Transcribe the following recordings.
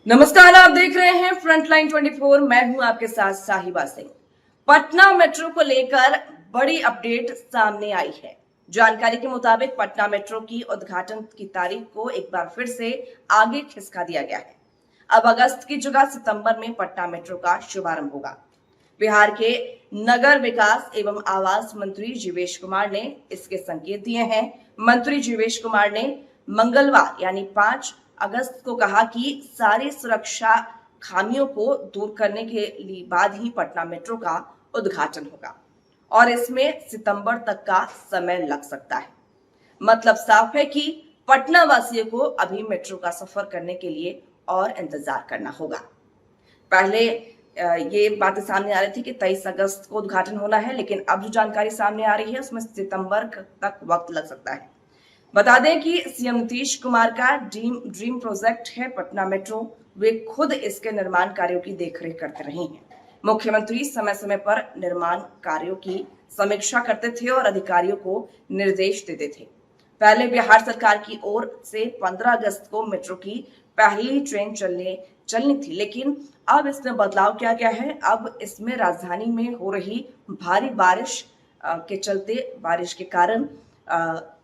नमस्कार, आप देख रहे हैं फ्रंटलाइन 24। मैं हूं आपके साथ साहिबा सिंह। पटना मेट्रो को लेकर बड़ी अपडेट सामने आई है। जानकारी के मुताबिक पटना मेट्रो की उद्घाटन की तारीख को एक बार फिर से आगे खिसका दिया गया है। अब अगस्त की जगह सितंबर में पटना मेट्रो का शुभारंभ होगा। बिहार के नगर विकास एवं आवास मंत्री जीवेश कुमार ने इसके संकेत दिए हैं। मंत्री जीवेश कुमार ने मंगलवार यानी 5 अगस्त को कहा कि सारी सुरक्षा खामियों को दूर करने के लिए बाद ही पटना मेट्रो का उद्घाटन होगा और इसमें सितंबर तक का समय लग सकता है। मतलब साफ है कि पटना वासियों को अभी मेट्रो का सफर करने के लिए और इंतजार करना होगा। पहले ये बातें सामने आ रही थी कि 23 अगस्त को उद्घाटन होना है, लेकिन अब जो जानकारी सामने आ रही है उसमें सितंबर तक वक्त लग सकता है। बता दें कि सीएम नीतीश कुमार का ड्रीम प्रोजेक्ट है पटना मेट्रो। वे खुद इसके निर्माण कार्यों की देखरेख करते रहे हैं। मुख्यमंत्री समय समय पर निर्माण कार्यों की समीक्षा करते थे और अधिकारियों को निर्देश देते थे। पहले बिहार सरकार की ओर से 15 अगस्त को मेट्रो की पहली ट्रेन चलनी थी, लेकिन अब इसमें बदलाव किया गया है। अब इसमें राजधानी में हो रही भारी बारिश के चलते बारिश के कारण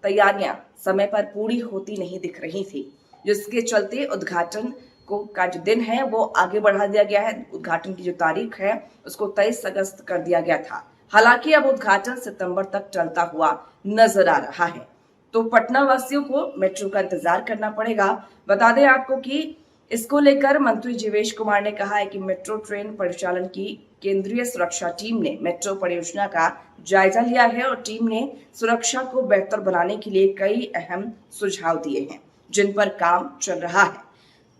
तैयारियां समय पर पूरी होती नहीं दिख रही थी, जिसके चलते उद्घाटन को का जो दिन है वो आगे बढ़ा दिया गया है। उद्घाटन की जो तारीख है उसको 23 अगस्त कर दिया गया था। हालांकि अब उद्घाटन सितंबर तक चलता हुआ नजर आ रहा है, तो पटना वासियों को मेट्रो का इंतजार करना पड़ेगा। बता दें आपको कि इसको लेकर मंत्री जीवेश कुमार ने कहा है कि मेट्रो ट्रेन परिचालन की केंद्रीय सुरक्षा टीम ने मेट्रो परियोजना का जायजा लिया है और टीम ने सुरक्षा को बेहतर बनाने के लिए कई अहम सुझाव दिए हैं, जिन पर काम चल रहा है।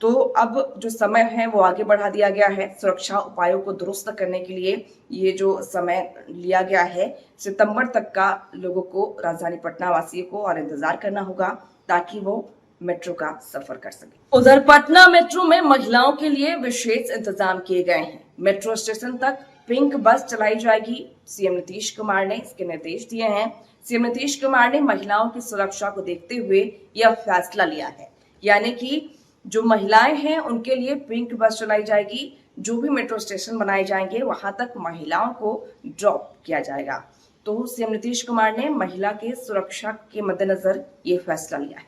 तो अब जो समय है वो आगे बढ़ा दिया गया है। सुरक्षा उपायों को दुरुस्त करने के लिए ये जो समय लिया गया है, सितंबर तक का लोगों को, राजधानी पटना वासियों को और इंतजार करना होगा ताकि वो मेट्रो का सफर कर सके। उधर पटना मेट्रो में महिलाओं के लिए विशेष इंतजाम किए गए हैं। मेट्रो स्टेशन तक पिंक बस चलाई जाएगी। सीएम नीतीश कुमार ने इसके निर्देश दिए हैं। सीएम नीतीश कुमार ने महिलाओं की सुरक्षा को देखते हुए यह फैसला लिया है, यानी कि जो महिलाएं हैं उनके लिए पिंक बस चलाई जाएगी। जो भी मेट्रो स्टेशन बनाए जाएंगे वहां तक महिलाओं को ड्रॉप किया जाएगा। तो सीएम नीतीश कुमार ने महिला के सुरक्षा के मद्देनजर ये फैसला लिया है।